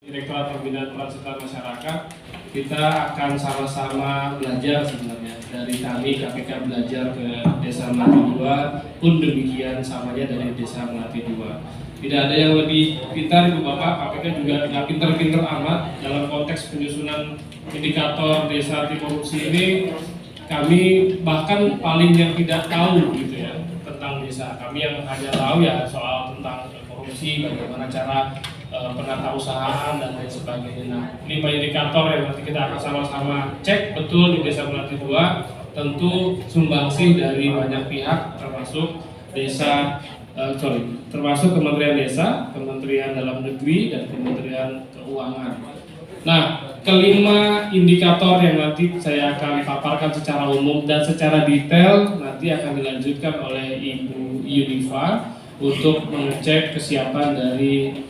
Direktorat Pembinaan Peran Serta Masyarakat, kita akan sama-sama belajar sebenarnya. Dari kami KPK belajar ke Desa Melati 2, pun demikian samanya dari Desa Melati 2. Tidak ada yang lebih pintar, Ibu Bapak. KPK juga tidak pintar-pintar amat dalam konteks penyusunan indikator desa anti korupsi ini. Kami bahkan paling yang tidak tahu gitu ya tentang desa. Kami yang hanya tahu ya soal tentang korupsi, bagaimana cara penatausahaan dan lain sebagainya. Nah, 5 indikator yang nanti kita akan sama-sama cek betul di Desa Melati 2, tentu sumbangsih dari banyak pihak termasuk termasuk Kementerian Desa, Kementerian Dalam Negeri, dan Kementerian Keuangan. Nah, kelima indikator yang nanti saya akan paparkan secara umum dan secara detail nanti akan dilanjutkan oleh Ibu Yunifa untuk mengecek kesiapan dari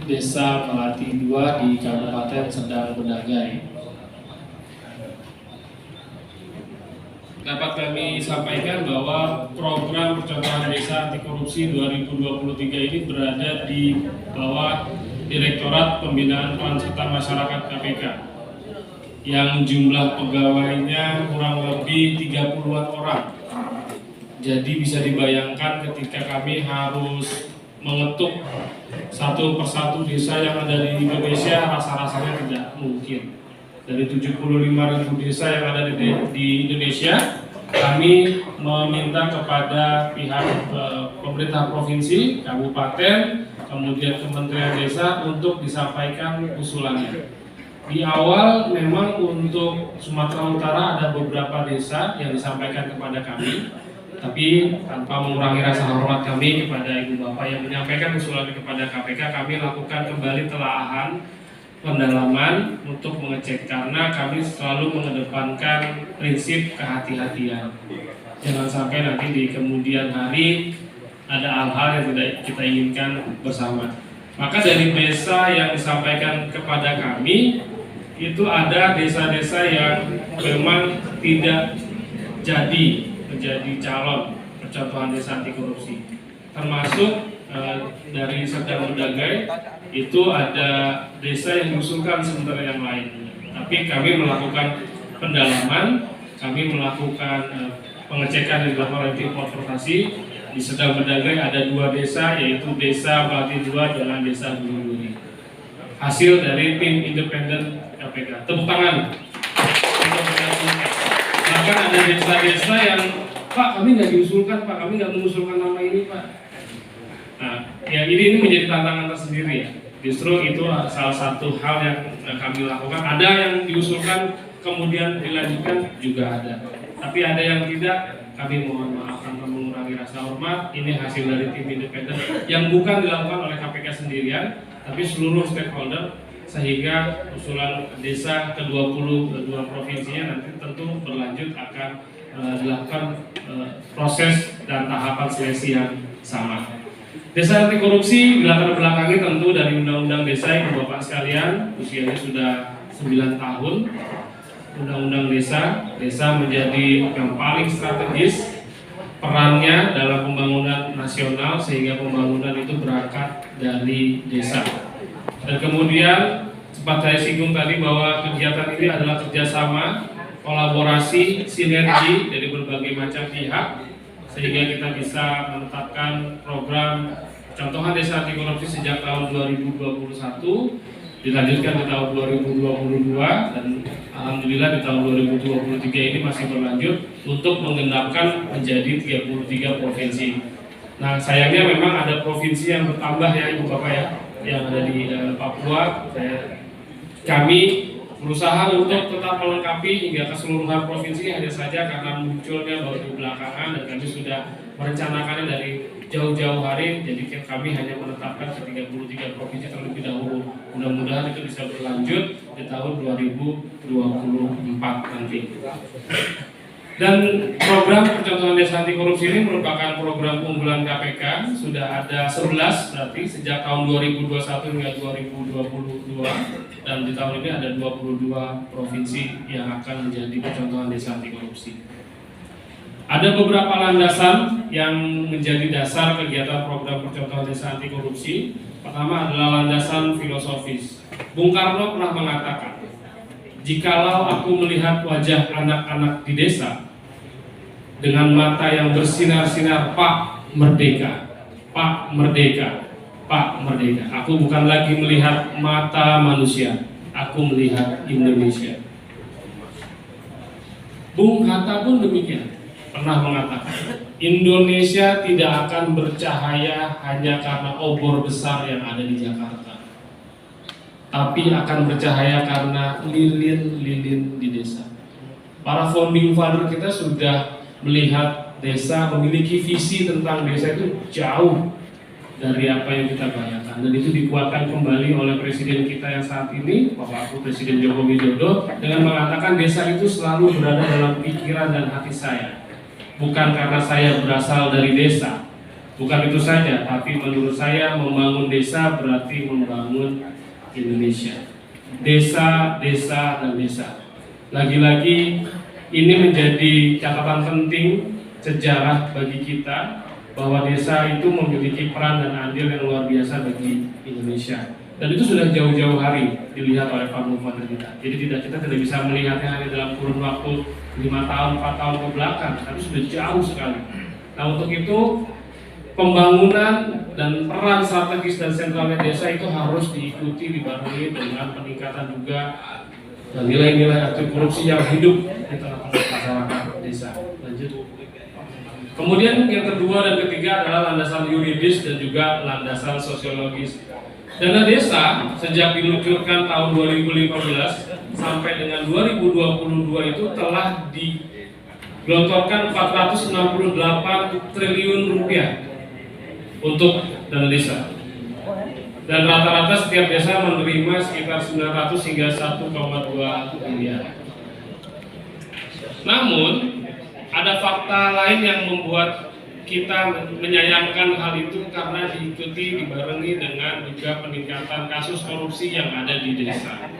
Desa Melati 2 di Kabupaten Serdang Bedagai. Dapat kami sampaikan bahwa program percontohan desa anti korupsi 2023 ini berada di bawah Direktorat Pembinaan Peran Serta Masyarakat KPK yang jumlah pegawainya kurang lebih 30-an orang. Jadi bisa dibayangkan ketika kami harus mengetuk satu persatu desa yang ada di Indonesia, rasa-rasanya tidak mungkin. Dari 75.000 desa yang ada di Indonesia, kami meminta kepada pihak pemerintah provinsi, kabupaten, kemudian Kementerian Desa untuk disampaikan usulannya. Di awal memang untuk Sumatera Utara ada beberapa desa yang disampaikan kepada kami, tapi tanpa mengurangi rasa hormat kami kepada Ibu Bapak yang menyampaikan usulan kepada KPK, kami lakukan kembali telaahan pendalaman untuk mengecek, karena kami selalu mengedepankan prinsip kehati-hatian. Jangan sampai nanti di kemudian hari ada hal-hal yang tidak kita inginkan bersama. Maka dari desa yang disampaikan kepada kami, itu ada desa-desa yang memang tidak jadi menjadi calon percontohan desa anti korupsi, termasuk dari Serdang Bedagai itu ada desa yang diusulkan sementara yang lain. Tapi kami melakukan pendalaman, kami melakukan pengecekan di laporan transportasi. Di Serdang Bedagai ada 2 desa, yaitu Desa Melati 2 dengan Desa Guruduri. Hasil dari tim independen KPK. Tepuk tangan. Bahkan ada desa-desa yang, Pak, kami nggak diusulkan, Pak, kami nggak mengusulkan nama ini, Pak. Nah, ya ini menjadi tantangan tersendiri ya. Justru itu salah satu hal yang kami lakukan. Ada yang diusulkan kemudian dilanjutkan juga ada. Tapi ada yang tidak, kami mohon maaf tanpa mengurangi rasa hormat. Ini hasil dari tim independen yang bukan dilakukan oleh KPK sendirian, tapi seluruh stakeholder, sehingga usulan desa ke-22 provinsinya nanti tentu berlanjut akan dilakukan proses dan tahapan seleksi yang sama. Desa anti korupsi dilatar belakangi tentu dari Undang-Undang Desa, Ibu Bapak sekalian, usianya sudah 9 tahun. Undang-Undang Desa menjadi yang paling strategis perannya dalam pembangunan nasional, sehingga pembangunan itu berangkat dari desa. Dan kemudian sempat saya singgung tadi bahwa kegiatan ini adalah kerjasama, kolaborasi, sinergi dari berbagai macam pihak, sehingga kita bisa menetapkan program contohan desa anti korupsi sejak tahun 2021, dilanjutkan di tahun 2022, dan alhamdulillah di tahun 2023 ini masih berlanjut untuk menggenapkan menjadi 33 provinsi. Nah, sayangnya memang ada provinsi yang bertambah ya Ibu Bapak ya, yang ada di Papua. Kami berusaha untuk tetap melengkapi hingga keseluruhan provinsi, hanya saja karena munculnya baru belakangan dan kami sudah merencanakannya dari jauh-jauh hari, jadi kami hanya menetapkan ke 33 provinsi terlebih dahulu. Mudah-mudahan itu bisa berlanjut di tahun 2024 nanti. Dan program percontohan desa anti korupsi ini merupakan program unggulan KPK, sudah ada 11 berarti sejak tahun 2021 hingga 2022, dan di tahun ini ada 22 provinsi yang akan menjadi percontohan desa anti korupsi. Ada beberapa landasan yang menjadi dasar kegiatan program percontohan desa anti korupsi. Pertama adalah landasan filosofis. Bung Karno pernah mengatakan, jikalau aku melihat wajah anak-anak di desa dengan mata yang bersinar-sinar, Pak Merdeka, Pak Merdeka, Pak Merdeka. Aku bukan lagi melihat mata manusia, aku melihat Indonesia. Bung Hatta pun demikian, pernah mengatakan, Indonesia tidak akan bercahaya hanya karena obor besar yang ada di Jakarta, tapi akan bercahaya karena lilin-lilin di desa. Para founding father kita sudah melihat desa, memiliki visi tentang desa itu jauh dari apa yang kita bayangkan, dan itu dikuatkan kembali oleh Presiden kita yang saat ini, Bapak Presiden Joko Widodo, dengan mengatakan desa itu selalu berada dalam pikiran dan hati saya. Bukan karena saya berasal dari desa, bukan itu saja, tapi menurut saya membangun desa berarti membangun Indonesia. Desa, desa, dan desa. Lagi-lagi ini menjadi catatan penting sejarah bagi kita, bahwa desa itu memiliki peran dan andil yang luar biasa bagi Indonesia. Dan itu sudah jauh-jauh hari dilihat oleh founding father kita. Jadi kita tidak bisa melihatnya hanya dalam kurun waktu 5 tahun, 4 tahun ke belakang, tapi sudah jauh sekali. Nah, untuk itu pembangunan dan peran strategis dan sentralnya desa itu harus diikuti, dibarengi dengan peningkatan juga nilai-nilai anti korupsi yang hidup di tengah-tengah masyarakat desa. Lanjut. Kemudian yang kedua dan ketiga adalah landasan yuridis dan juga landasan sosiologis. Dana desa sejak diluncurkan tahun 2015 sampai dengan 2022 itu telah digelontorkan 468 triliun rupiah untuk dana desa. Dan rata-rata setiap desa menerima sekitar 900 hingga 1,2 miliar. Namun ada fakta lain yang membuat kita menyayangkan hal itu, karena diikuti dibarengi dengan juga peningkatan kasus korupsi yang ada di desa.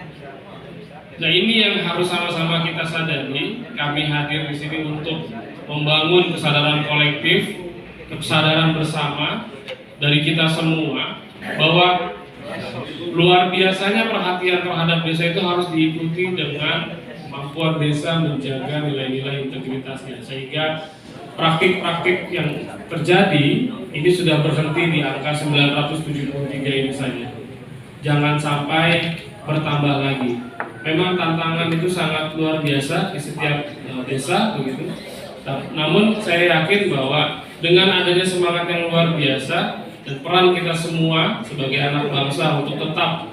Nah, ini yang harus sama-sama kita sadari. Kami hadir di sini untuk membangun kesadaran kolektif, kesadaran bersama dari kita semua, bahwa luar biasanya perhatian terhadap desa itu harus diikuti dengan kemampuan desa menjaga nilai-nilai integritasnya, sehingga praktik-praktik yang terjadi ini sudah berhenti di angka 973 ini saja. Jangan sampai bertambah lagi. Memang tantangan itu sangat luar biasa di setiap desa begitu. Namun saya yakin bahwa dengan adanya semangat yang luar biasa dan peran kita semua sebagai anak bangsa untuk tetap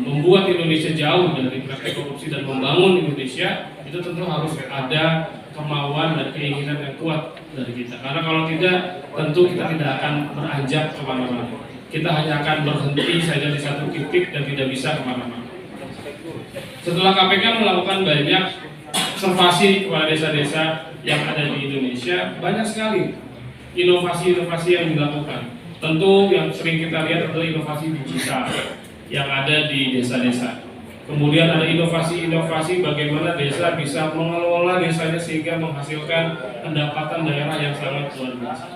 membuat Indonesia jauh dari praktik korupsi dan membangun Indonesia, itu tentu harus ada kemauan dan keinginan yang kuat dari kita. Karena kalau tidak, tentu kita tidak akan beranjak kemana-mana. Kita hanya akan berhenti saja di satu titik dan tidak bisa kemana-mana. Setelah KPK melakukan banyak observasi kepada desa-desa yang ada di Indonesia, banyak sekali inovasi-inovasi yang dilakukan. Tentu yang sering kita lihat adalah inovasi digital yang ada di desa-desa. Kemudian ada inovasi-inovasi bagaimana desa bisa mengelola desanya sehingga menghasilkan pendapatan daerah yang sangat luar biasa.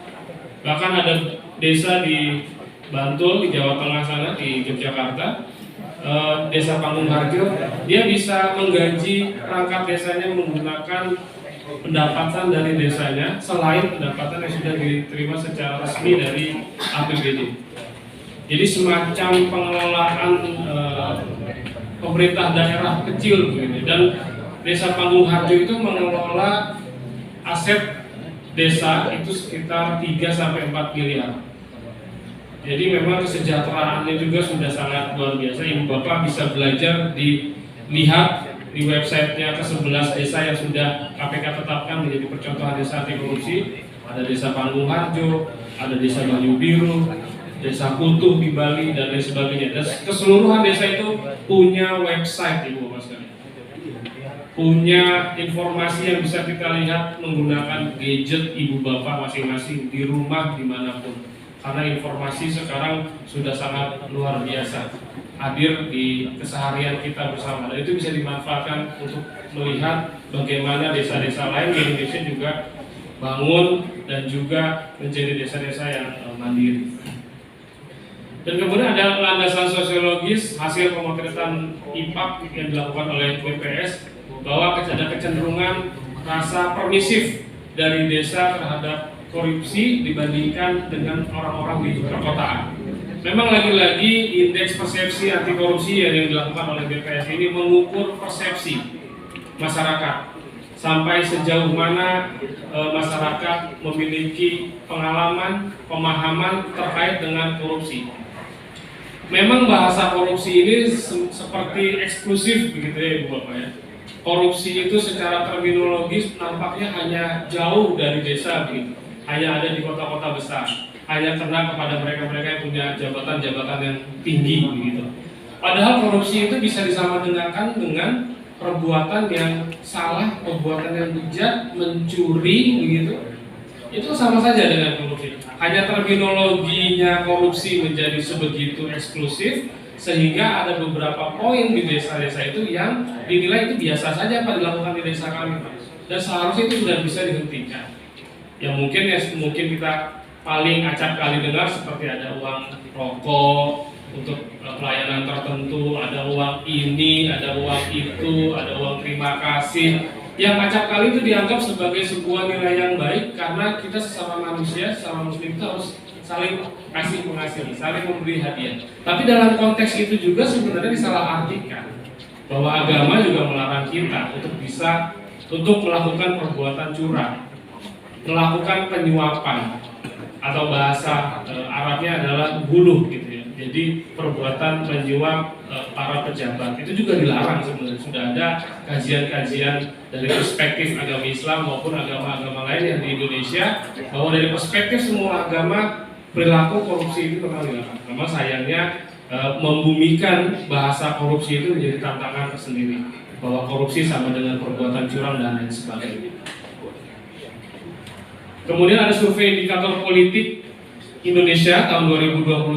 Bahkan ada desa di Bantul, di Jawa Tengah sana, di Yogyakarta, desa Panggung Harjo, dia bisa menggaji perangkat desanya menggunakan pendapatan dari desanya selain pendapatan yang sudah diterima secara resmi dari APBD. Jadi semacam pengelolaan pemerintah daerah kecil begini. Dan desa Panggung Harjo itu mengelola aset desa itu sekitar 3-4 miliar. Jadi memang kesejahteraannya juga sudah sangat luar biasa. Ibu Bapak bisa belajar, dilihat di websitenya ke-11 desa yang sudah KPK tetapkan menjadi percontohan desa anti korupsi. Ada desa Panggung Harjo, ada desa Banyu Biru, desa Kutuh di Bali, dan lain sebagainya. Dan keseluruhan desa itu punya website, Ibu Bapak sekalian. Punya informasi yang bisa kita lihat menggunakan gadget Ibu Bapak masing-masing di rumah dimanapun. Karena informasi sekarang sudah sangat luar biasa hadir di keseharian kita bersama, dan itu bisa dimanfaatkan untuk melihat bagaimana desa-desa lain di Indonesia juga bangun dan juga menjadi desa-desa yang mandiri. Dan kemudian ada landasan sosiologis hasil pemotretan IPAK yang dilakukan oleh BPS bahwa ada kecenderungan rasa permisif dari desa terhadap korupsi dibandingkan dengan orang-orang di perkotaan. Memang lagi-lagi indeks persepsi anti korupsi yang dilakukan oleh BPS ini mengukur persepsi masyarakat sampai sejauh mana masyarakat memiliki pengalaman, pemahaman terkait dengan korupsi. Memang bahasa korupsi ini seperti eksklusif begitu ya Ibu Bapak ya. Korupsi itu secara terminologis nampaknya hanya jauh dari desa begitu. Hanya ada di kota-kota besar. Hanya kena kepada mereka-mereka yang punya jabatan-jabatan yang tinggi begitu. Padahal korupsi itu bisa disamadengarkan dengan perbuatan yang salah, perbuatan yang bejat, mencuri begitu. Itu sama saja dengan korupsi. Hanya terminologinya korupsi menjadi sebegitu eksklusif sehingga ada beberapa poin di desa-desa itu yang dinilai itu biasa saja Pak dilakukan di desa kami Pak. Dan seharusnya itu sudah bisa dihentikan. Yang mungkin kita paling acap kali dengar seperti ada uang rokok untuk pelayanan tertentu, ada uang ini, ada uang itu, ada uang terima kasih. Yang acap kali itu dianggap sebagai sebuah nilai yang baik karena kita sesama manusia, sesama muslim itu harus saling kasih mengasihi, saling memberi hadiah. Tapi dalam konteks itu juga sebenarnya disalahartikan bahwa agama juga melarang kita untuk melakukan perbuatan curang, melakukan penyuapan atau bahasa Arabnya adalah guluh gitu ya. Jadi perbuatan menyuap para pejabat itu juga dilarang sebenarnya. Sudah ada kajian-kajian dari perspektif agama Islam maupun agama-agama lain yang di Indonesia bahwa dari perspektif semua agama perilaku korupsi itu memang dilarang. Memang sayangnya membumikan bahasa korupsi itu menjadi tantangan tersendiri bahwa korupsi sama dengan perbuatan curang dan lain sebagainya. Kemudian ada survei indikator politik Indonesia tahun 2021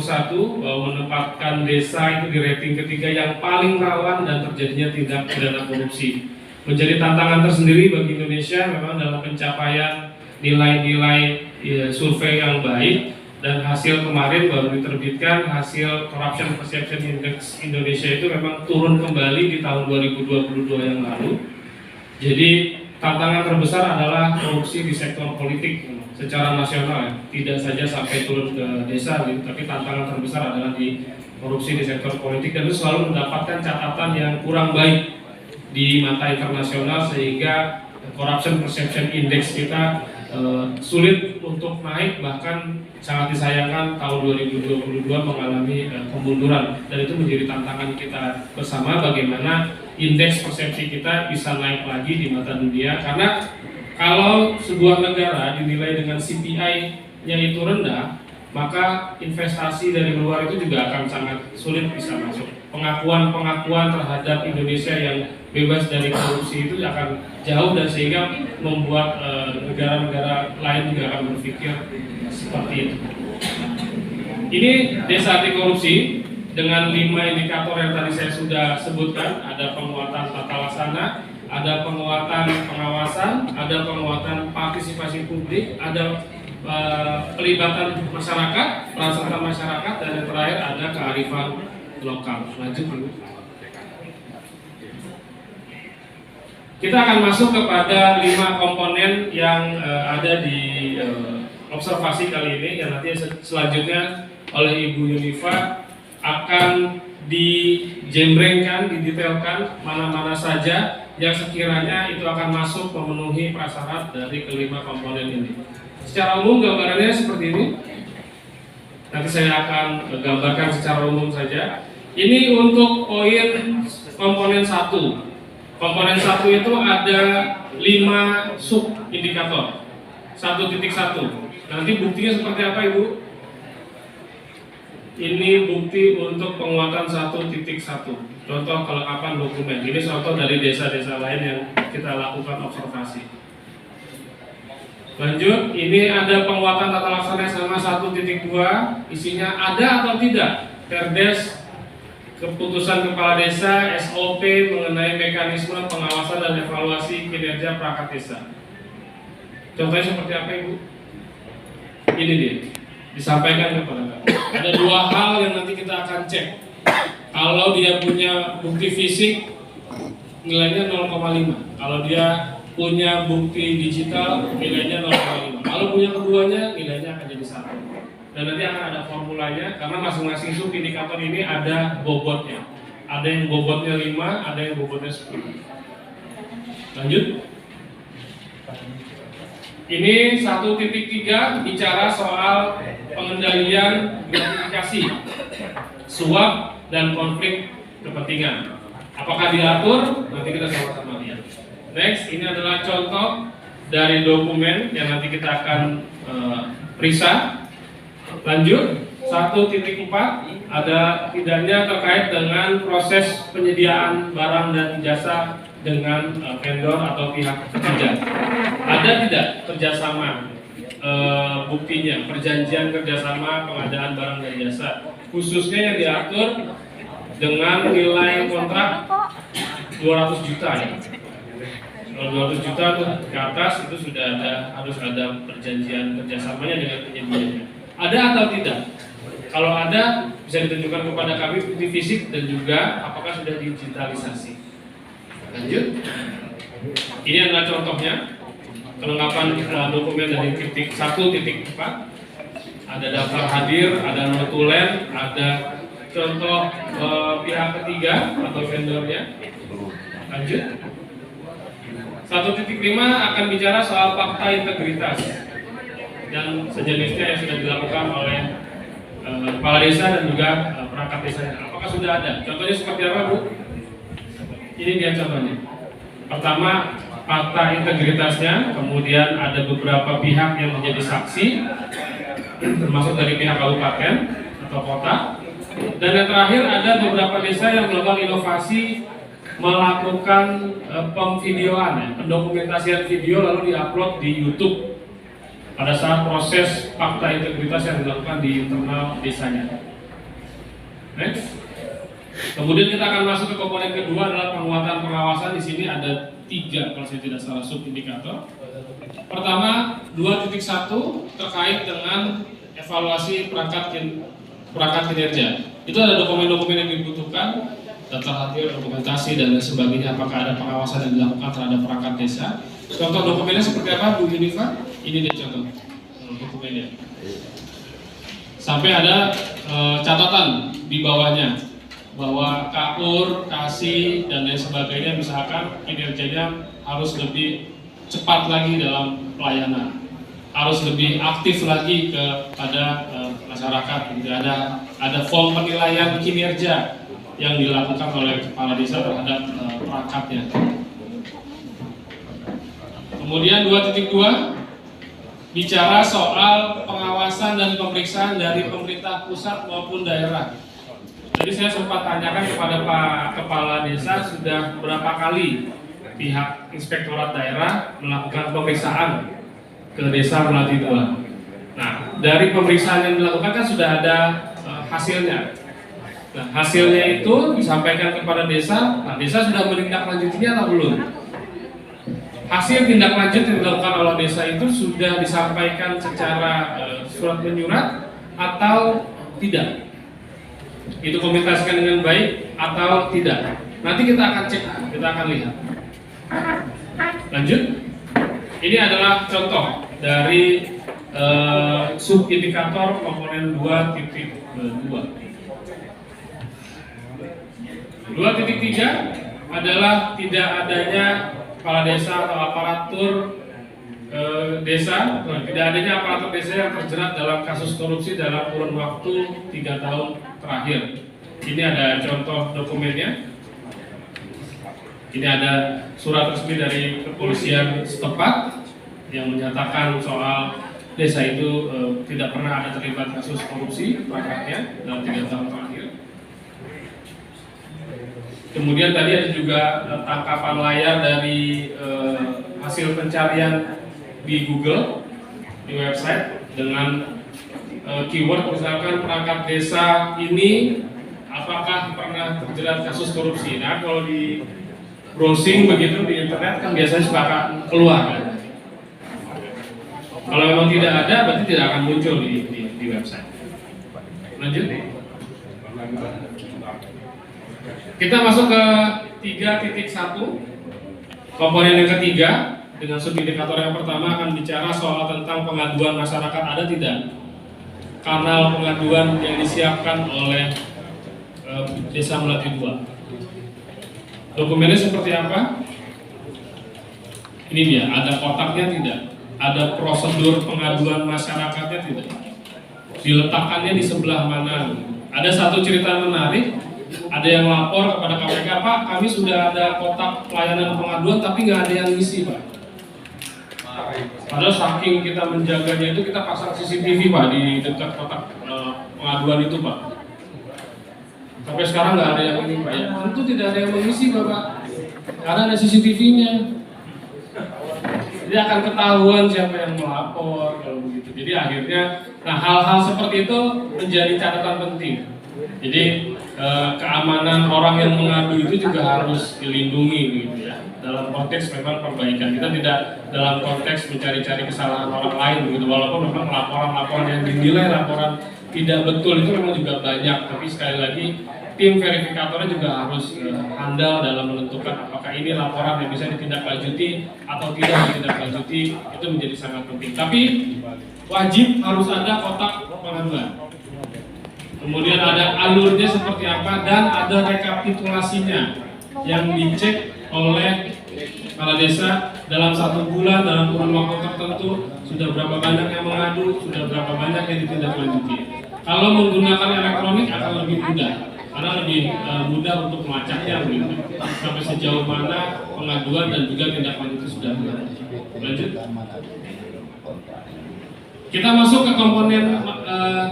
bahwa menempatkan desa itu di rating ketiga yang paling rawan dan terjadinya tindak pidana korupsi. Menjadi tantangan tersendiri bagi Indonesia memang dalam pencapaian nilai-nilai survei yang baik, dan hasil kemarin baru diterbitkan hasil Corruption Perception Index Indonesia itu memang turun kembali di tahun 2022 yang lalu. Jadi tantangan terbesar adalah korupsi di sektor politik secara nasional, tidak saja sampai turun ke desa, tapi tantangan terbesar adalah di korupsi di sektor politik, dan itu selalu mendapatkan catatan yang kurang baik di mata internasional sehingga Corruption Perception Index kita sulit untuk naik, bahkan sangat disayangkan tahun 2022 mengalami kemunduran, dan itu menjadi tantangan kita bersama bagaimana indeks persepsi kita bisa naik lagi di mata dunia. Karena kalau sebuah negara dinilai dengan CPI-nya itu rendah, maka investasi dari luar itu juga akan sangat sulit bisa masuk. Pengakuan terhadap Indonesia yang bebas dari korupsi itu akan jauh, dan sehingga membuat negara-negara lain juga akan berpikir seperti itu. Ini desa anti korupsi dengan 5 indikator yang tadi saya sudah sebutkan. Ada penguatan tata laksana, ada penguatan pengawasan, ada penguatan partisipasi publik, ada pelibatan masyarakat, peran serta masyarakat, dan yang terakhir ada kearifan lokal. Lanjut dulu. Kita akan masuk kepada 5 komponen yang ada di observasi kali ini, yang nanti selanjutnya oleh Ibu Yunifa akan dijembrengkan, didetailkan mana-mana saja yang sekiranya itu akan masuk memenuhi prasyarat dari kelima komponen ini. Secara umum gambarannya seperti ini. Nanti saya akan gambarkan secara umum saja. Ini untuk poin komponen 1. Komponen 1 itu ada 5 sub indikator. 1.1. Nanti buktinya seperti apa Ibu? Ini bukti untuk penguatan 1.1. Contoh kelengkapan dokumen. Ini contoh dari desa-desa lain yang kita lakukan observasi. Lanjut, ini ada penguatan tata laksana sama 1.2. Isinya ada atau tidak Perdes, keputusan kepala desa, SOP mengenai mekanisme pengawasan dan evaluasi kinerja perangkat desa. Contohnya seperti apa Ibu? Ini dia. disampaikan kepada kami. Ada dua hal yang nanti kita akan cek. Kalau dia punya bukti fisik, nilainya 0,5. Kalau dia punya bukti digital, nilainya 0,5. Kalau punya keduanya, nilainya akan jadi 1. Dan nanti akan ada formulanya, karena masing-masing sub indikator ini ada bobotnya. Ada yang bobotnya 5, ada yang bobotnya 10. Lanjut. Ini 1.3 bicara soal pengendalian gratifikasi, suap dan konflik kepentingan. Apakah diatur? Nanti kita sama-sama lihat. Next, ini adalah contoh dari dokumen yang nanti kita akan periksa. Lanjut, 1.4 ada tidaknya terkait dengan proses penyediaan barang dan jasa dengan vendor atau pihak ketiga. Ada tidak kerjasama buktinya, perjanjian kerjasama pengadaan barang dan jasa, khususnya yang diatur dengan nilai kontrak 200 juta ya. Kalau 200 juta tuh ke atas itu sudah harus ada perjanjian kerjasamanya dengan penyedianya. Ada atau tidak? Kalau ada, bisa ditunjukkan kepada kami bukti fisik dan juga apakah sudah digitalisasi. Lanjut. Ini adalah contohnya kelengkapan dokumen dari titik 1.4. Ada daftar hadir, ada notulen, ada contoh pihak ketiga atau vendornya. Lanjut. 1.5 akan bicara soal fakta integritas dan sejenisnya yang sudah dilakukan oleh kepala desa dan juga perangkat desa. Apakah sudah ada? Contohnya seperti apa, Bu? Ini dia contohnya. Pertama, fakta integritasnya, kemudian ada beberapa pihak yang menjadi saksi, termasuk dari pihak kabupaten atau kota, dan yang terakhir ada beberapa desa yang melakukan inovasi melakukan pemvideoan, ya, pendokumentasian video lalu diupload di YouTube pada saat proses fakta integritas yang dilakukan di internal desanya. Next. Kemudian kita akan masuk ke komponen kedua adalah penguatan pengawasan. Di sini ada 3 kalau saya tidak salah sub indikator. Pertama 2.1 terkait dengan evaluasi perangkat kinerja. Itu ada dokumen-dokumen yang dibutuhkan, daftar hadir, dokumentasi dan lain sebagainya. Apakah ada pengawasan yang dilakukan terhadap perangkat desa? Contoh dokumennya seperti apa, Bu Yunifa? Ini dia contoh dokumennya. Sampai ada catatan di bawahnya bahwa KUR, KASI, dan lain sebagainya misalkan kinerjanya harus lebih cepat lagi dalam pelayanan, harus lebih aktif lagi kepada masyarakat. Gitu. Ada form penilaian kinerja yang dilakukan oleh kepala desa terhadap perangkatnya. Kemudian 2.2 bicara soal pengawasan dan pemeriksaan dari pemerintah pusat maupun daerah. Jadi saya sempat tanyakan kepada Pak Kepala Desa sudah berapa kali pihak Inspektorat Daerah melakukan pemeriksaan ke Desa Melati 2. Nah, dari pemeriksaan yang dilakukan kan sudah ada hasilnya. Nah, hasilnya itu disampaikan kepada desa. Nah, desa sudah menindaklanjutinya atau belum? Hasil tindak lanjut yang dilakukan oleh desa itu sudah disampaikan secara surat menyurat atau tidak? Itu komunikasikan dengan baik atau tidak? Nanti kita akan cek, kita akan lihat. Lanjut. Ini adalah contoh dari sub indikator komponen 2.2. 2.3 adalah tidak adanya kepala desa atau aparatur desa, tidak adanya aparatur desa yang terjerat dalam kasus korupsi dalam kurun waktu 3 tahun terakhir. Ini ada contoh dokumennya. Ini ada surat resmi dari kepolisian setempat yang menyatakan soal desa itu tidak pernah ada terlibat kasus korupsi perangkatnya dalam 3 tahun terakhir. Kemudian tadi ada juga tangkapan layar dari hasil pencarian di Google, di website dengan keyword misalkan perangkat desa ini apakah pernah terjerat kasus korupsi. Nah, kalau di browsing begitu di internet kan biasanya suka keluar kan? Kalau memang tidak ada berarti tidak akan muncul di di website. Lanjut. Kita masuk ke 3.1. Komponen yang ketiga dengan subindikator yang pertama akan bicara soal tentang pengaduan masyarakat ada tidak kanal pengaduan yang disiapkan oleh Desa Melati 2. Dokumennya seperti apa? Ini dia, ada kotaknya tidak? Ada prosedur pengaduan masyarakatnya tidak? Diletakkannya di sebelah mana? Ada satu cerita menarik, ada yang lapor kepada KPK, Pak, kami sudah ada kotak pelayanan pengaduan tapi nggak ada yang ngisi, Pak. Padahal saking kita menjaganya itu kita pasang CCTV, Pak, di dekat kotak pengaduan itu, Pak. Sampai sekarang nggak ada yang ini, Pak. Ya, tentu tidak ada yang mengisi, Bapak, karena ada CCTV-nya. Jadi akan ketahuan siapa yang melapor kalau begitu. Jadi akhirnya, nah hal-hal seperti itu menjadi catatan penting. Jadi keamanan orang yang mengadu itu juga harus dilindungi, gitu ya. Dalam konteks memang perbaikan, kita tidak dalam konteks mencari-cari kesalahan orang lain, begitu. Walaupun memang laporan-laporan yang dinilai laporan tidak betul itu memang juga banyak, tapi sekali lagi tim verifikatornya juga harus handal dalam menentukan apakah ini laporan yang bisa ditindaklanjuti atau tidak ditindaklanjuti, itu menjadi sangat penting. Tapi wajib harus ada kotak pengaduan. Kemudian ada alurnya seperti apa dan ada rekapitulasinya yang dicek oleh kepala desa dalam 1 bulan, dalam kurun waktu tertentu sudah berapa banyak yang mengadu, sudah berapa banyak yang ditindaklanjuti. Kalau menggunakan elektronik akan lebih mudah, karena lebih mudah untuk melacaknya, sampai sejauh mana pengaduan dan juga tindak lanjut itu sudah berlanjut. Lanjut. Kita masuk ke komponen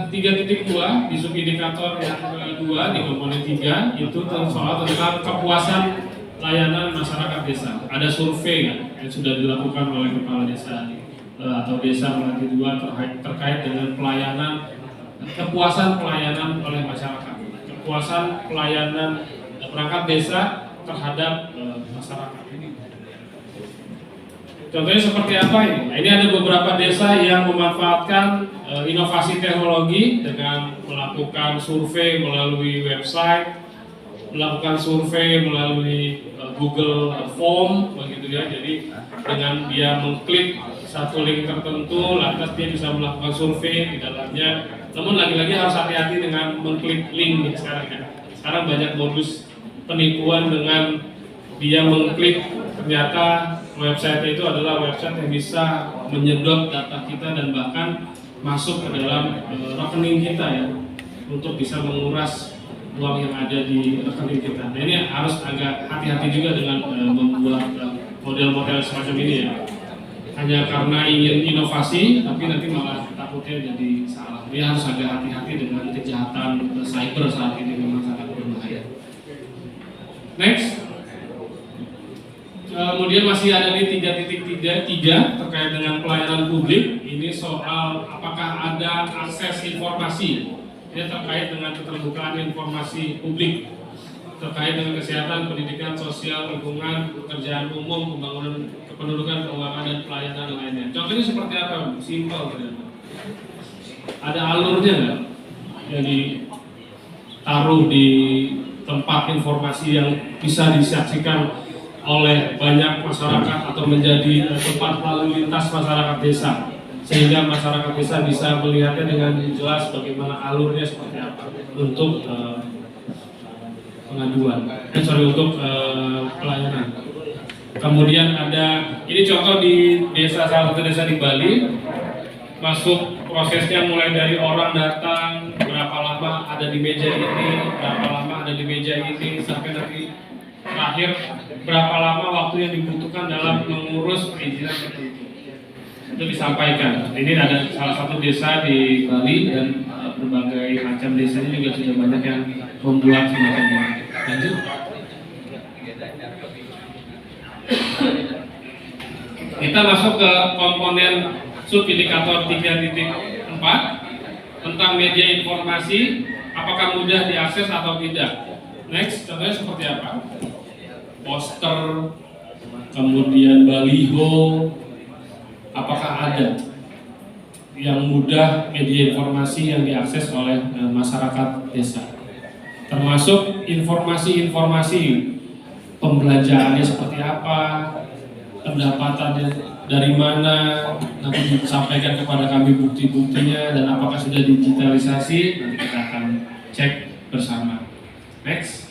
3.2 di subindikator yang kedua di komponen 3, itu soal tentang kepuasan layanan masyarakat desa. Ada survei kan, yang sudah dilakukan oleh kepala desa atau Desa Melati 2 terkait dengan pelayanan, kepuasan pelayanan oleh masyarakat, kepuasan pelayanan perangkat desa terhadap masyarakat. Contohnya seperti apa ini? Nah, ini ada beberapa desa yang memanfaatkan inovasi teknologi dengan melakukan survei melalui website, melakukan survei melalui Google Form, begitu ya. Jadi dengan dia mengklik satu link tertentu, lantas dia bisa melakukan survei di dalamnya. Namun lagi-lagi harus hati-hati dengan mengklik link sekarang ya. Sekarang banyak modus penipuan dengan dia mengklik, ternyata website itu adalah website yang bisa menyedot data kita dan bahkan masuk ke dalam rekening kita ya, untuk bisa menguras uang yang ada di rekening kita. Nah, ini harus agak hati-hati juga dengan membuat model-model semacam ini ya. Hanya karena ingin inovasi, tapi nanti malah takutnya jadi salah. Jadi harus agak hati-hati dengan kejahatan cyber saat ini, memang sangat berbahaya. Next. Kemudian masih ada di 3.3 terkait dengan pelayanan publik. Ini soal apakah ada akses informasi. Ini terkait dengan keterbukaan informasi publik terkait dengan kesehatan, pendidikan, sosial, lingkungan, pekerjaan umum, pembangunan kependudukan, keuangan, dan pelayanan lainnya. Contohnya seperti apa? Simpel ternyata. Ada alurnya nggak? Yang ditaruh di tempat informasi yang bisa disaksikan oleh banyak masyarakat atau menjadi tempat lalu lintas masyarakat desa, sehingga masyarakat desa bisa melihatnya dengan jelas bagaimana alurnya seperti apa untuk pengaduan, untuk pelayanan. Kemudian ada, ini contoh di desa, salah satu desa di Bali, masuk prosesnya mulai dari orang datang, berapa lama ada di meja ini, berapa lama ada di meja ini, sampai nanti terakhir berapa lama waktu yang dibutuhkan dalam mengurus perizinan tertentu. Itu disampaikan. Ini ada salah satu desa di Bali dan berbagai macam desanya juga sudah banyak yang membuat semacam ini. Lanjut. Kita masuk ke komponen subindikator 3.4 tentang media informasi, apakah mudah diakses atau tidak. Next, contohnya seperti apa? Poster, kemudian baliho, apakah ada? yang mudah media informasi yang diakses oleh masyarakat desa. Termasuk informasi-informasi pembelanjaannya seperti apa, pendapatannya dari mana, nanti disampaikan kepada kami bukti-buktinya dan apakah sudah digitalisasi, nanti kita akan cek bersama. Next.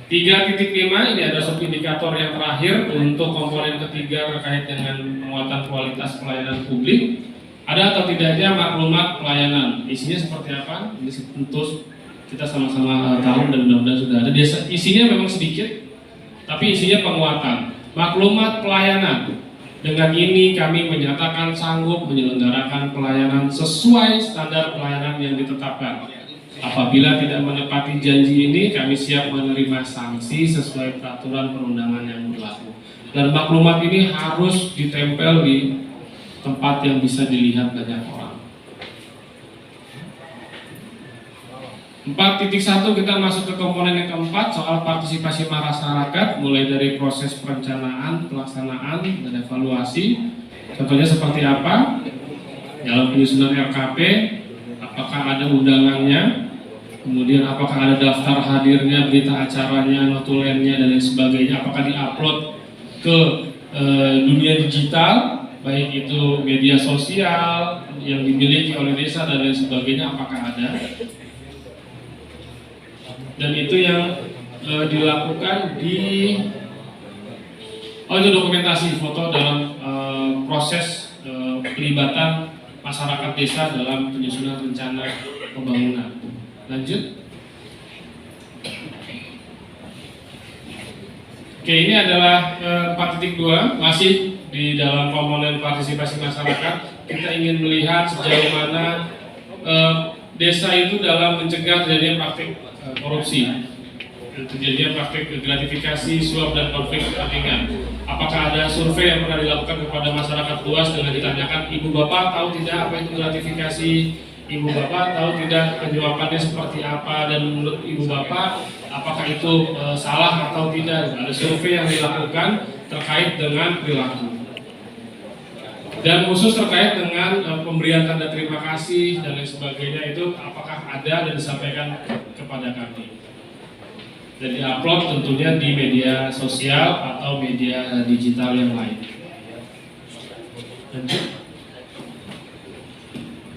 3.5 ini ada subindikator yang terakhir untuk komponen ketiga terkait dengan penguatan kualitas pelayanan publik. Ada atau tidaknya maklumat pelayanan, isinya seperti apa? Ini tentu kita sama-sama tahu dan mudah-mudahan sudah ada. Isinya memang sedikit, tapi isinya penguatan. Maklumat pelayanan. Dengan ini kami menyatakan sanggup menyelenggarakan pelayanan sesuai standar pelayanan yang ditetapkan. Apabila tidak menepati janji ini, kami siap menerima sanksi sesuai peraturan perundangan yang berlaku. Dan maklumat ini harus ditempel di tempat yang bisa dilihat banyak orang. 4.1 kita masuk ke komponen yang keempat, soal partisipasi masyarakat, mulai dari proses perencanaan, pelaksanaan, dan evaluasi. Contohnya seperti apa? Dalam penyusunan RKP, apakah ada undangannya? Kemudian apakah ada daftar hadirnya, berita acaranya, notulennya, dan lain sebagainya? Apakah diupload ke dunia digital, baik itu media sosial yang dimiliki oleh desa dan lain sebagainya, apakah ada? Dan itu yang dilakukan di itu dokumentasi foto dalam proses pelibatan masyarakat desa dalam penyusunan rencana pembangunan. Lanjut. Oke, ini adalah 4.2, masih di dalam komponen partisipasi masyarakat. Kita ingin melihat sejauh mana desa itu dalam mencegah terjadinya praktik korupsi, terjadinya praktik gratifikasi, suap, dan konflik kepentingan. Apakah ada survei yang pernah dilakukan kepada masyarakat luas dengan ditanyakan, ibu bapak tahu tidak apa itu gratifikasi? Ibu bapak tahu tidak penyuapannya seperti apa, dan menurut ibu bapak apakah itu salah atau tidak? Ada survei yang dilakukan terkait dengan perilaku. Dan khusus terkait dengan pemberian tanda terima kasih dan lain sebagainya, itu apakah ada dan disampaikan kepada kami. Dan diupload tentunya di media sosial atau media digital yang lain. Lanjut.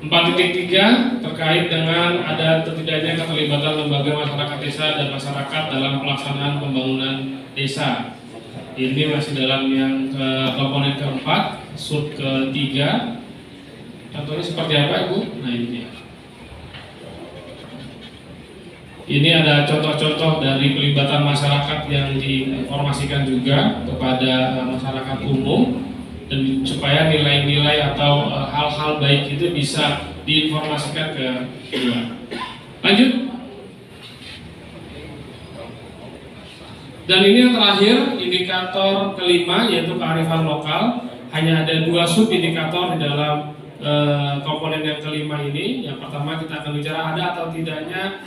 4.3 terkait dengan ada atau tidaknya keterlibatan lembaga masyarakat desa dan masyarakat dalam pelaksanaan pembangunan desa. Ini masih dalam yang komponen keempat, sub ketiga. Contohnya seperti apa, Ibu? Nah, ini dia. Ini ada contoh-contoh dari pelibatan masyarakat yang diinformasikan juga kepada masyarakat umum, dan supaya nilai-nilai atau hal-hal baik itu bisa diinformasikan ke luar. Lanjut. Dan ini yang terakhir, indikator kelima, yaitu kearifan lokal. Hanya ada 2 sub indikator di dalam komponen yang kelima ini. Yang pertama kita akan bicara ada atau tidaknya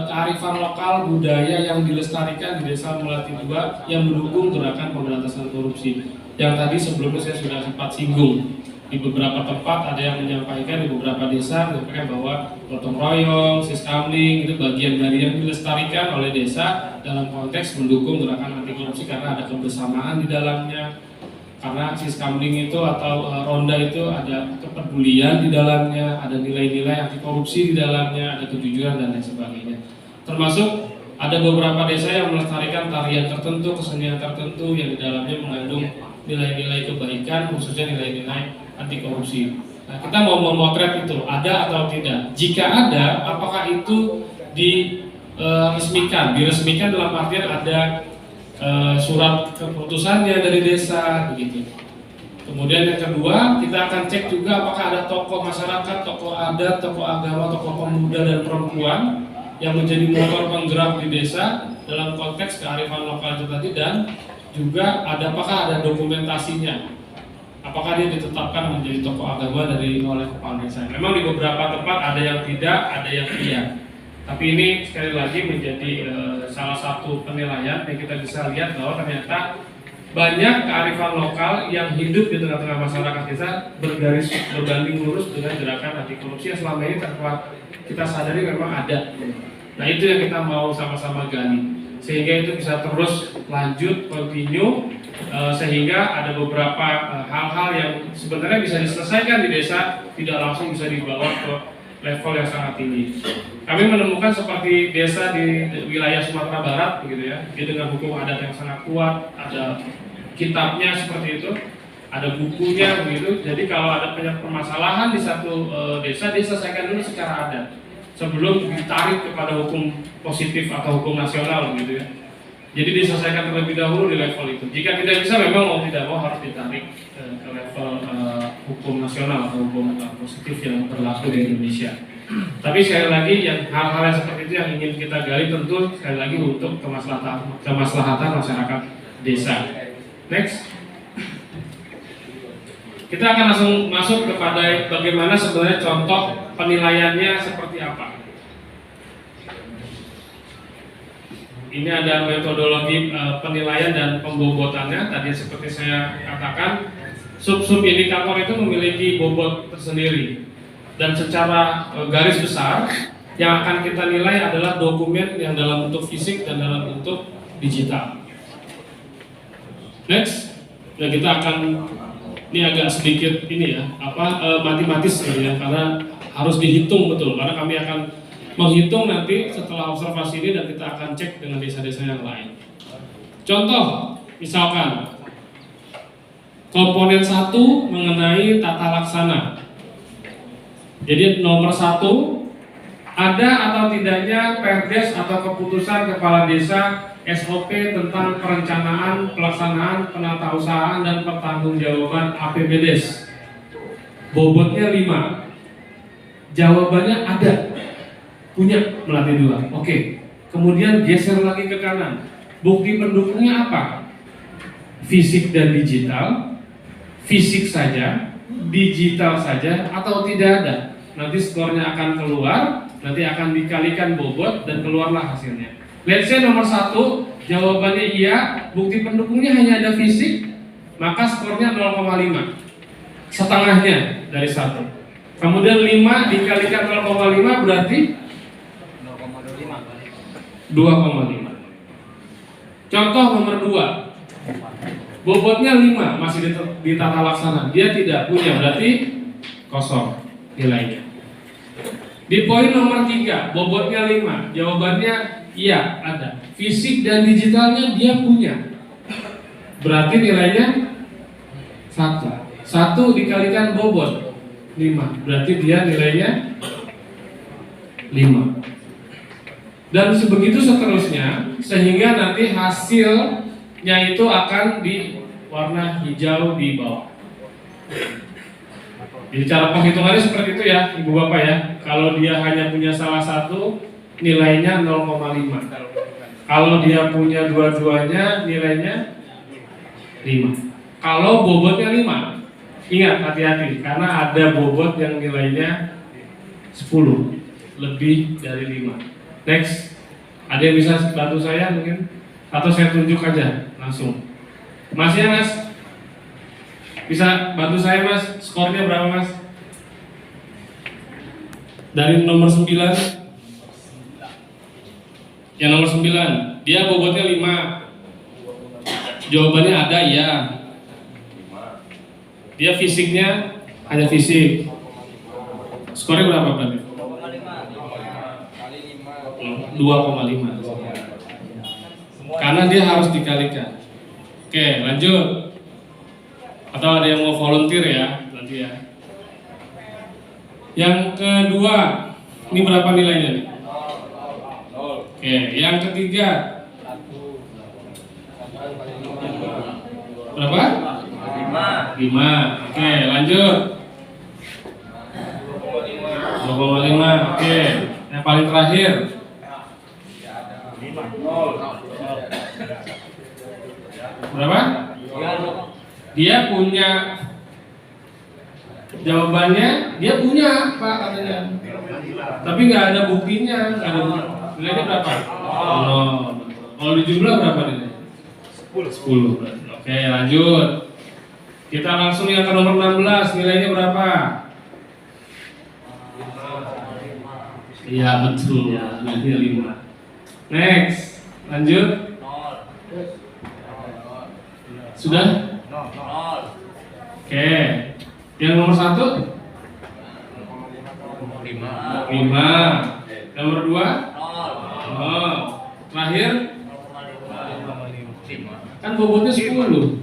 kearifan lokal budaya yang dilestarikan di Desa Melati 2 yang mendukung gerakan pemberantasan korupsi. Yang tadi sebelumnya saya sudah sempat singgung, di beberapa tempat ada yang menyampaikan, di beberapa desa menyampaikan bahwa gotong royong, siskamling itu bagian dari yang dilestarikan oleh desa dalam konteks mendukung gerakan anti korupsi karena ada kebersamaan di dalamnya, karena siskamling itu atau ronda itu ada kepedulian di dalamnya, ada nilai-nilai anti korupsi di dalamnya, ada kejujuran dan lain sebagainya. Termasuk ada beberapa desa yang melestarikan tarian tertentu, kesenian tertentu yang di dalamnya mengandung nilai-nilai kebaikan, khususnya nilai-nilai anti korupsi. Nah, kita mau memotret itu ada atau tidak. Jika ada, apakah itu diresmikan? Diresmikan dalam artian ada surat keputusannya dari desa, begitu. Kemudian yang kedua, kita akan cek juga apakah ada tokoh masyarakat, tokoh adat, tokoh agama, tokoh pemuda dan perempuan yang menjadi motor penggerak di desa dalam konteks kearifan lokal itu tadi, dan juga apakah ada dokumentasinya, apakah dia ditetapkan menjadi tokoh agama oleh kepala desa. Memang di beberapa tempat ada yang tidak, ada yang iya. Tapi ini sekali lagi menjadi salah satu penilaian yang kita bisa lihat bahwa ternyata banyak kearifan lokal yang hidup di tengah-tengah masyarakat kita bergaris berbanding lurus dengan gerakan anti korupsi yang selama ini tanpa kita sadari memang ada. Nah itu yang kita mau sama-sama gali sehingga itu bisa terus lanjut, continue, sehingga ada beberapa hal-hal yang sebenarnya bisa diselesaikan di desa tidak langsung bisa dibawa ke level yang sangat tinggi. Kami menemukan seperti desa di wilayah Sumatera Barat begitu ya, dia dengan hukum adat yang sangat kuat, ada kitabnya seperti itu, ada bukunya begitu. Jadi kalau ada permasalahan di satu desa diselesaikan dulu secara adat sebelum ditarik kepada hukum positif atau hukum nasional begitu ya. Jadi diselesaikan terlebih dahulu di level itu. Jika tidak bisa memang mau tidak mau harus ditarik ke level hukum nasional atau hukum positif yang berlaku di Indonesia. Tapi sekali lagi yang hal-hal yang seperti itu yang ingin kita gali tentu sekali lagi untuk kemaslahatan masyarakat desa. Next. Kita akan langsung masuk kepada bagaimana sebenarnya contoh penilaiannya seperti apa. Ini ada metodologi penilaian dan pembobotannya. Tadi seperti saya katakan, sub-sub indikator itu memiliki bobot tersendiri. Dan secara garis besar, yang akan kita nilai adalah dokumen yang dalam bentuk fisik dan dalam bentuk digital. Next, nah kita akan ini agak sedikit ini ya, matematis ya, karena harus dihitung betul. Karena kami akan menghitung nanti setelah observasi ini dan kita akan cek dengan desa-desa yang lain. Contoh, misalkan komponen 1 mengenai tata laksana. Jadi nomor 1, ada atau tidaknya perdes atau keputusan kepala desa SOP tentang perencanaan, pelaksanaan, penatausahaan dan pertanggungjawaban APBDes. Bobotnya 5. Jawabannya ada. Punya melatih 2. Oke. Kemudian geser lagi ke kanan. Bukti pendukungnya apa? Fisik dan digital. Fisik saja, digital saja atau tidak ada. Nanti skornya akan keluar, nanti akan dikalikan bobot dan keluarlah hasilnya. Let's say nomor 1 jawabannya iya, bukti pendukungnya hanya ada fisik, maka skornya 0,5. Setengahnya dari 1. Kemudian 5 dikalikan 0,5 berarti 2,5. Contoh nomor 2, bobotnya 5 masih di tata laksana, dia tidak punya, berarti kosong nilainya. Di poin nomor 3, bobotnya 5, jawabannya iya ada, fisik dan digitalnya dia punya, berarti nilainya 1. 1 dikalikan bobot 5, berarti dia nilainya 5. Dan sebegitu seterusnya, sehingga nanti hasilnya itu akan di warna hijau di bawah. Jadi cara penghitungannya seperti itu ya, Ibu Bapak ya. Kalau dia hanya punya salah satu, nilainya 0,5. Kalau dia punya dua-duanya, nilainya 5. Kalau bobotnya 5, ingat hati-hati, karena ada bobot yang nilainya 10, lebih dari 5. Next, ada yang bisa bantu saya mungkin? Atau saya tunjuk aja langsung. Mas ya Mas? Bisa bantu saya Mas? Skornya berapa Mas? Dari nomor 9. Yang nomor 9, dia bobotnya 5. Jawabannya ada ya. Dia fisiknya hanya fisik. Skornya berapa berarti? 2,5. Karena dia harus dikalikan. Oke, lanjut. Atau ada yang mau volunteer ya, nanti ya. Yang kedua, ini berapa nilainya nih? Oke, yang ketiga. Berapa? 5. Oke, lanjut. 2,5. Oke, yang paling terakhir. Berapa? Dia punya, jawabannya dia punya Pak katanya, tapi nggak ada buktinya, nggak ada bukti. Nilainya berapa? Oh, kalau dijumlah berapa nilainya? 10. Oke, lanjut. Kita langsung yang ke nomor 16, nilainya berapa? Iya betul, nilainya 5. Next, lanjut. Sudah? Oke, yang nomor 1? 5. Nomor 2? 0. Terakhir? Kan bobotnya 10.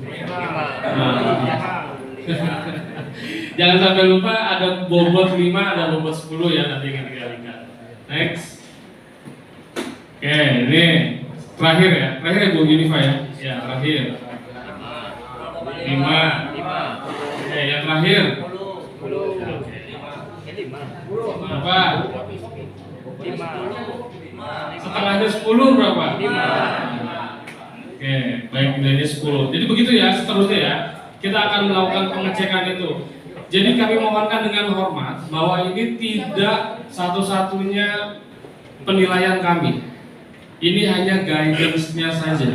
Jangan sampai lupa ada bobot 5, ada bobot 10 ya, nanti ingat dikalikan. Next. Oke, ini terakhir ya. Terakhir ya Bu Unifa ya. Ya, terakhir. 5. Oke, yang terakhir. Berapa? Setengahnya 10 berapa? 5. Oke, baik, nilainya 10. Jadi begitu ya, seterusnya ya. Kita akan melakukan pengecekan itu. Jadi kami mohonkan dengan hormat bahwa ini tidak satu-satunya penilaian kami. Ini hanya guidance-nya saja.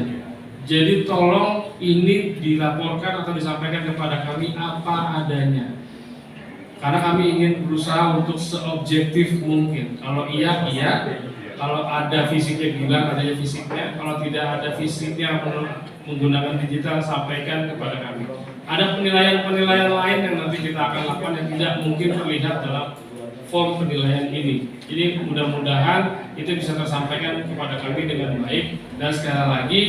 Jadi tolong ini dilaporkan atau disampaikan kepada kami apa adanya. Karena kami ingin berusaha untuk seobjektif mungkin. Kalau iya, kalau ada fisiknya bilang adanya fisiknya, kalau tidak ada fisiknya menggunakan digital sampaikan kepada kami. Ada penilaian-penilaian lain yang nanti kita akan lakukan yang tidak mungkin terlihat dalam form penilaian ini. Jadi mudah-mudahan itu bisa tersampaikan kepada kami dengan baik. Dan sekali lagi,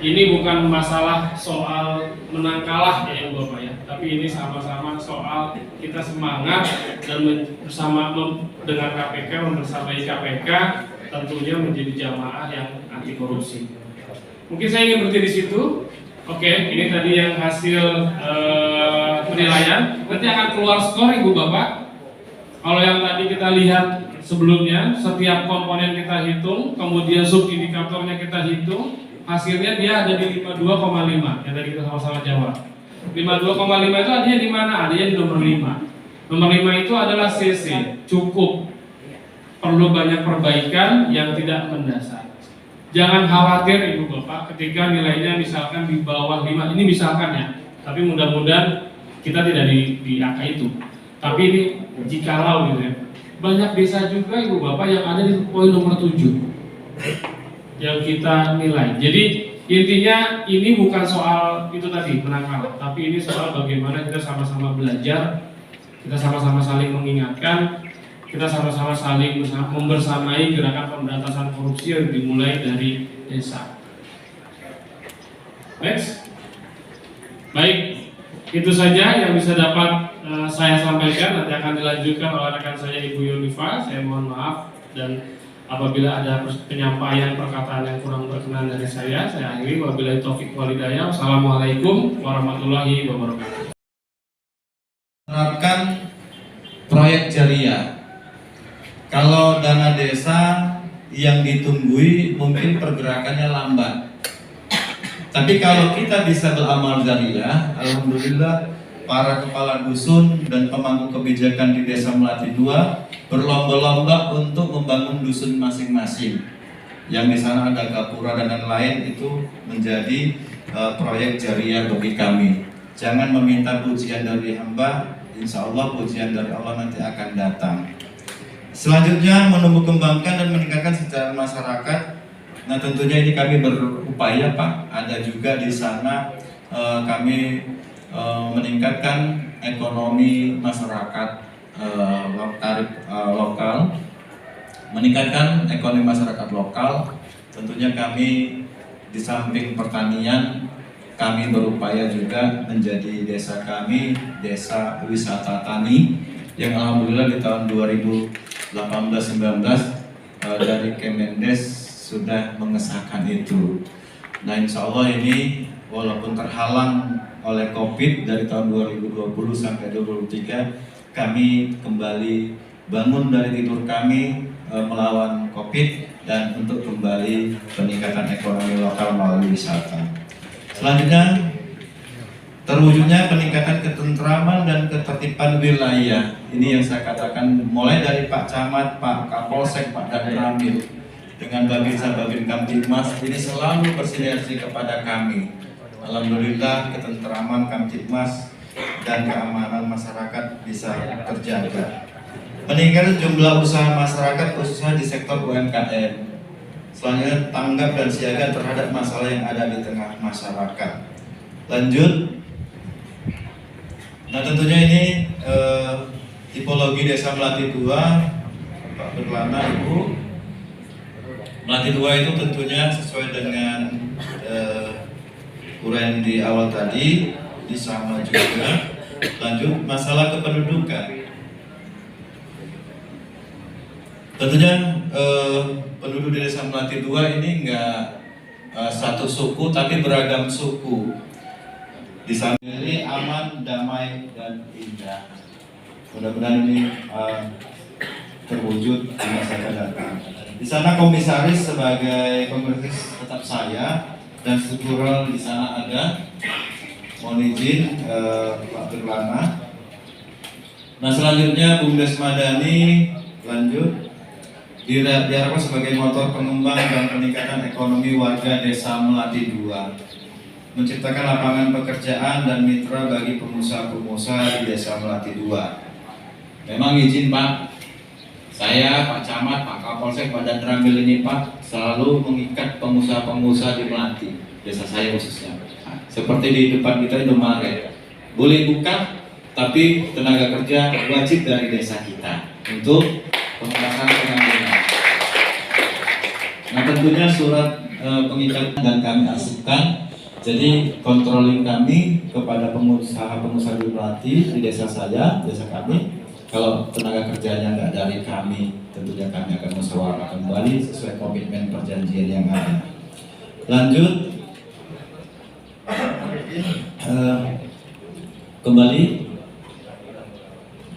ini bukan masalah soal menang kalah ya Ibu Bapak ya, tapi ini sama-sama soal kita semangat dan bersama dengan KPK, membersamai KPK tentunya menjadi jamaah yang anti korupsi. Mungkin saya ingin berhenti di situ. Oke, ini tadi yang hasil penilaian. Nanti akan keluar skor Ibu Bapak. Kalau yang tadi kita lihat sebelumnya, setiap komponen kita hitung, kemudian subindikatornya kita hitung, hasilnya dia ada di 52,5 yang tadi kita sama-sama jawab. 52,5 itu adanya di mana? Adanya di nomor 5. Nomor 5 itu adalah CC, cukup. Perlu banyak perbaikan yang tidak mendasar. Jangan khawatir Ibu Bapak ketika nilainya misalkan di bawah 5. Ini misalkan ya, tapi mudah-mudahan kita tidak di angka itu. Tapi ini jikalau gitu ya. Banyak desa juga Ibu Bapak yang ada di poin nomor 7 yang kita nilai. Jadi intinya ini bukan soal itu tadi menang, tapi ini soal bagaimana kita sama-sama belajar, kita sama-sama saling mengingatkan, kita sama-sama saling membersamai gerakan pemberantasan korupsi yang dimulai dari desa. Next. Baik, itu saja yang bisa dapat saya sampaikan. Nanti akan dilanjutkan oleh rekan saya Ibu Yunifa. Saya mohon maaf dan apabila ada penyampaian perkataan yang kurang berkenan dari saya akhiri. Wabillahi taufik wal hidayah. Wassalamualaikum warahmatullahi wabarakatuh. Menerapkan proyek jariah. Kalau dana desa yang ditunggui mungkin pergerakannya lambat. Tapi kalau kita bisa beramal jariah, alhamdulillah para kepala dusun dan pemangku kebijakan di Desa Melati 2 berlomba-lomba untuk membangun dusun masing-masing. Yang di sana ada gapura dan lain-lain, itu menjadi proyek jariah bagi kami. Jangan meminta pujian dari hamba, insya Allah pujian dari Allah nanti akan datang. Selanjutnya menumbuh kembangkan dan meningkatkan secara masyarakat. Nah tentunya ini kami berupaya Pak. Ada juga di sana kami meningkatkan ekonomi masyarakat lokal, meningkatkan ekonomi masyarakat lokal. Tentunya kami di samping pertanian, kami berupaya juga menjadi desa kami desa wisata tani yang alhamdulillah di tahun 2018-19 dari Kemendes sudah mengesahkan itu. Nah insya Allah ini walaupun terhalang oleh COVID dari tahun 2020 sampai 2023, kami kembali bangun dari tidur kami melawan COVID dan untuk kembali peningkatan ekonomi lokal melalui wisata. Selanjutnya, terwujudnya peningkatan ketentraman dan ketertiban wilayah. Ini yang saya katakan mulai dari Pak Camat, Pak Kapolsek, Pak Danramil dengan Babinsa Babin Kamtibmas ini selalu bersinergi kepada kami. alhamdulillah ketentraman Kamtibmas dan keamanan masyarakat bisa terjaga. Meningkat jumlah usaha masyarakat khususnya di sektor UMKM. Selanjutnya tanggap dan siaga terhadap masalah yang ada di tengah masyarakat. Lanjut. Nah tentunya ini tipologi Desa Melati 2, Pak Berlana, Ibu. Melati 2 itu tentunya sesuai dengan uraian di awal tadi, ini sama juga. Lanjut, masalah kependudukan. Tentunya penduduk di Desa Melati 2 ini enggak satu suku tapi beragam suku. Di sana ini aman, damai, dan indah. Mudah-mudahan ini terwujud di masa akan datang. Di sana komisaris sebagai komisaris tetap saya dan struktural di sana ada. Mohon izin Pak Berlana. Nah selanjutnya Bumdes Madani lanjut. Diharapkan sebagai motor pengembang dan peningkatan ekonomi warga Desa Melati 2. Menciptakan lapangan pekerjaan dan mitra bagi pengusaha-pengusaha di Desa Melati 2. Memang izin Pak, saya Pak Camat, Pak Kapolsek, Pak Danramil ini Pak selalu mengikat pengusaha-pengusaha di Melati, desa saya khususnya. Seperti di depan kita Indomaret, boleh buka, tapi tenaga kerja wajib dari desa kita untuk pemerasan pengangguran. Nah tentunya surat pengikatan dan kami arsipkan. Jadi controlling kami kepada pengusaha-pengusaha di Melati di desa saya, desa kami. Kalau tenaga kerjanya nggak dari kami, tentunya kami akan musyawarah kembali sesuai komitmen perjanjian yang ada. Lanjut, kembali.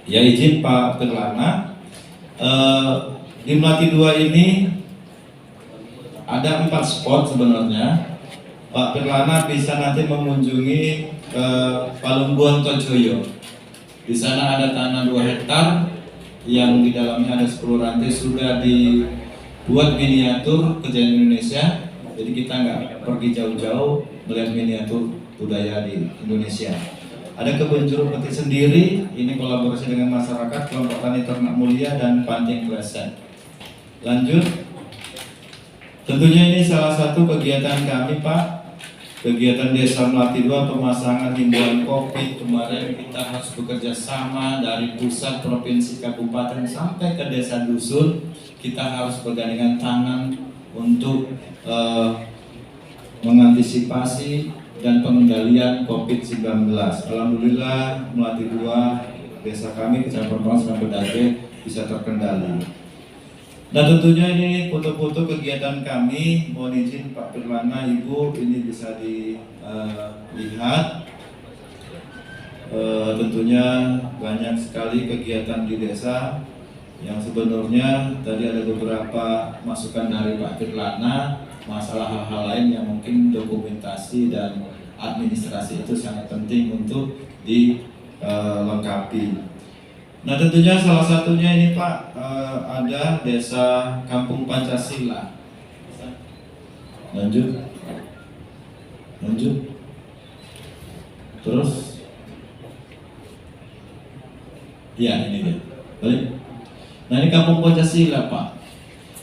Ya izin Pak Berlana. Di Melati 2 ini ada 4 spot sebenarnya. Pak Berlana bisa nanti mengunjungi Palungguan Tojoyo. Di sana ada tanah 2 hektar yang di dalamnya ada 10 rantai sudah dibuat miniatur kejayaan Indonesia. Jadi kita nggak pergi jauh-jauh melihat miniatur budaya di Indonesia. Ada kebun jeruk peti sendiri, ini kolaborasi dengan masyarakat, kelompok tani ternak mulia dan Panting Klesen. Lanjut, tentunya ini salah satu kegiatan kami Pak. Kegiatan Desa Melati 2 pemasangan himbauan COVID kemarin kita harus bekerja sama dari pusat, provinsi, kabupaten sampai ke desa dusun. Kita harus bergandengan tangan untuk mengantisipasi dan pengendalian COVID-19. Alhamdulillah Melati 2 desa kami Kecamatan Pangos dan Bedage bisa terkendali. Dan tentunya ini foto-foto kegiatan kami, mohon izin Pak Berlana, Ibu, ini bisa dilihat. Tentunya banyak sekali kegiatan di desa yang sebenarnya tadi ada beberapa masukan dari Pak Berlana, masalah hal-hal lain yang mungkin dokumentasi dan administrasi itu sangat penting untuk dilengkapi. Nah tentunya salah satunya ini Pak ada desa Kampung Pancasila. Lanjut. Terus, ya ini dia. Balik. Nah ini Kampung Pancasila Pak.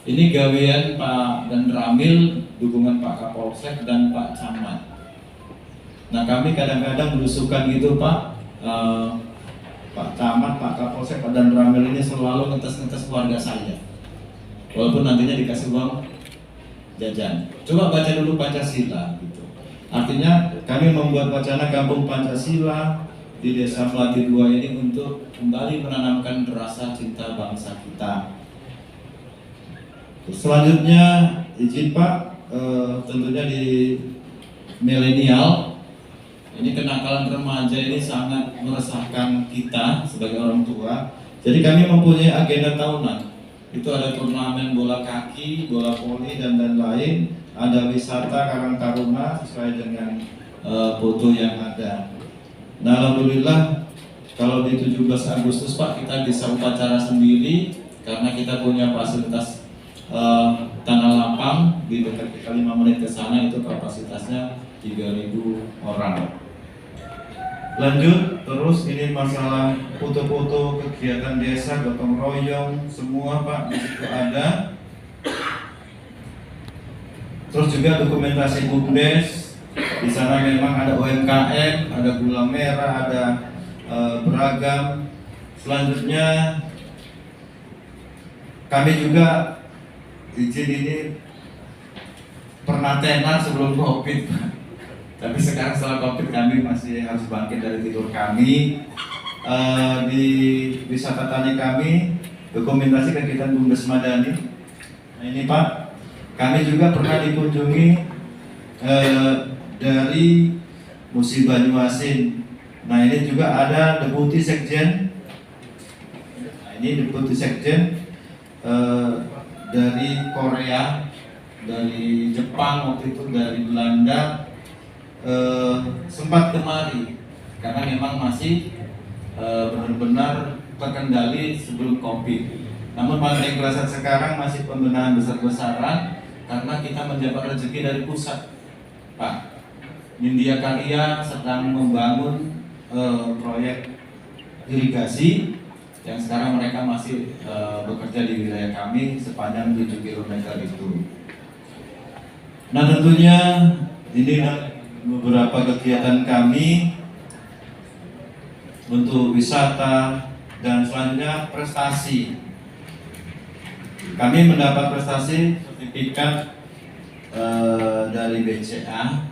Ini gawean Pak Danramil, dukungan Pak Kapolsek dan Pak Camat. Nah kami kadang-kadang berusukan gitu Pak. Pak Camat, Pak Kapolsek, Pak Danramil ini selalu ngetes keluarga saya. Walaupun nantinya dikasih uang jajan. Coba baca dulu Pancasila gitu. Artinya kami membuat wacana Kampung Pancasila di Desa Melati 2 ini untuk kembali menanamkan rasa cinta bangsa kita. Selanjutnya izin Pak, tentunya di milenial. Ini kenakalan remaja ini sangat meresahkan kita sebagai orang tua. Jadi kami mempunyai agenda tahunan. Itu ada turnamen bola kaki, bola voli dan lain-lain. Ada wisata Karang Taruna sesuai dengan foto yang ada. Nah alhamdulillah kalau di 17 Agustus Pak kita bisa upacara sendiri karena kita punya fasilitas tanah lapang di dekat kita 5 menit ke sana itu kapasitasnya 3.000 orang. Lanjut, terus ini masalah foto-foto kegiatan desa, gotong royong, semua Pak di situ ada. Terus juga dokumentasi BUMDes, di sana memang ada UMKM, ada gula merah, ada beragam. Selanjutnya kami juga izin ini pernah tenar sebelum COVID, tapi sekarang setelah COVID kami masih harus bangkit dari tidur kami. Di wisata tani kami dokumentasi kegiatan BUMDes Madani. Nah ini Pak, kami juga pernah dikunjungi dari Musi Banyuasin. Nah ini juga ada Deputi Sekjen. Nah ini Deputi Sekjen dari Korea, dari Jepang waktu itu, dari Belanda, sempat kemari karena memang masih benar-benar terkendali sebelum COVID. Namun Pantai Kelasan sekarang masih pembenahan besar-besaran karena kita mendapat rezeki dari pusat, Pak. Nindya Karya sedang membangun proyek irigasi yang sekarang mereka masih bekerja di wilayah kami sepanjang 7 km itu. Nah tentunya ini beberapa kegiatan kami untuk wisata dan selanjutnya prestasi. Kami mendapat prestasi sertifikat dari BCA,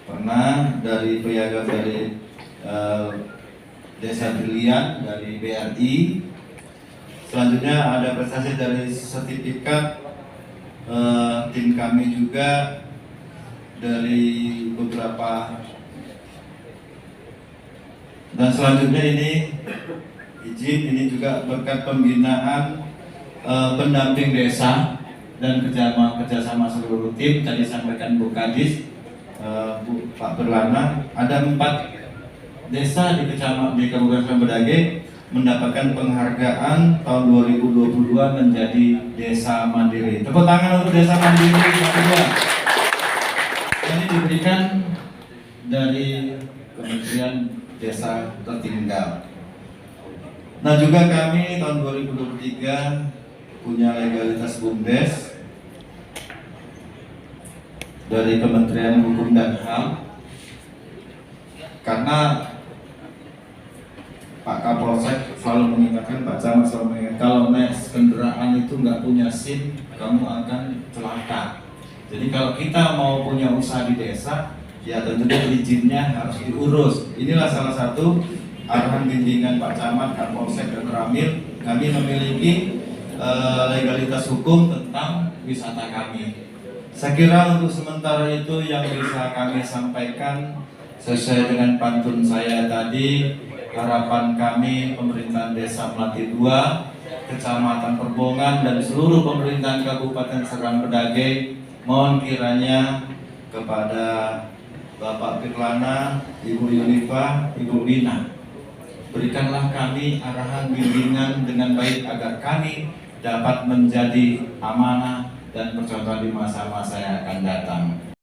pernah dari piagam dari Desa Brilian dari BRI. Selanjutnya ada prestasi dari sertifikat tim kami juga dari beberapa. Dan selanjutnya ini izin, ini juga berkat pembinaan pendamping desa dan kerjasama seluruh tim. Tadi sampaikan Bu Kadis, Pak Berlana, ada 4 desa di Kabupaten Sambedage mendapatkan penghargaan tahun 2022 menjadi desa mandiri. Tepuk tangan untuk desa mandiri kedua. Ini diberikan dari Kementerian Desa Tertinggal. Nah juga kami tahun 2023 punya legalitas BUMDes dari Kementerian Hukum dan HAM, karena Pak Kapolsek selalu mengingatkan, Pak Camat selalu mengingatkan, kalau naik kendaraan itu nggak punya SIM, kamu akan celaka. Jadi kalau kita mau punya usaha di desa, ya tentunya izinnya harus diurus. Inilah salah satu arahan bimbingan Pak Camat, Kapolsek dan Ramil. Kami memiliki legalitas hukum tentang wisata kami. Saya kira untuk sementara itu yang bisa kami sampaikan sesuai dengan pantun saya tadi. Harapan kami pemerintahan Desa Melati 2, Kecamatan Perbongan dan seluruh pemerintahan Kabupaten Sambedage, mohon kiranya kepada Bapak Firlana, Ibu Yunifa, Ibu Bina, berikanlah kami arahan bimbingan dengan baik agar kami dapat menjadi amanah dan percontohan di masa-masa yang akan datang.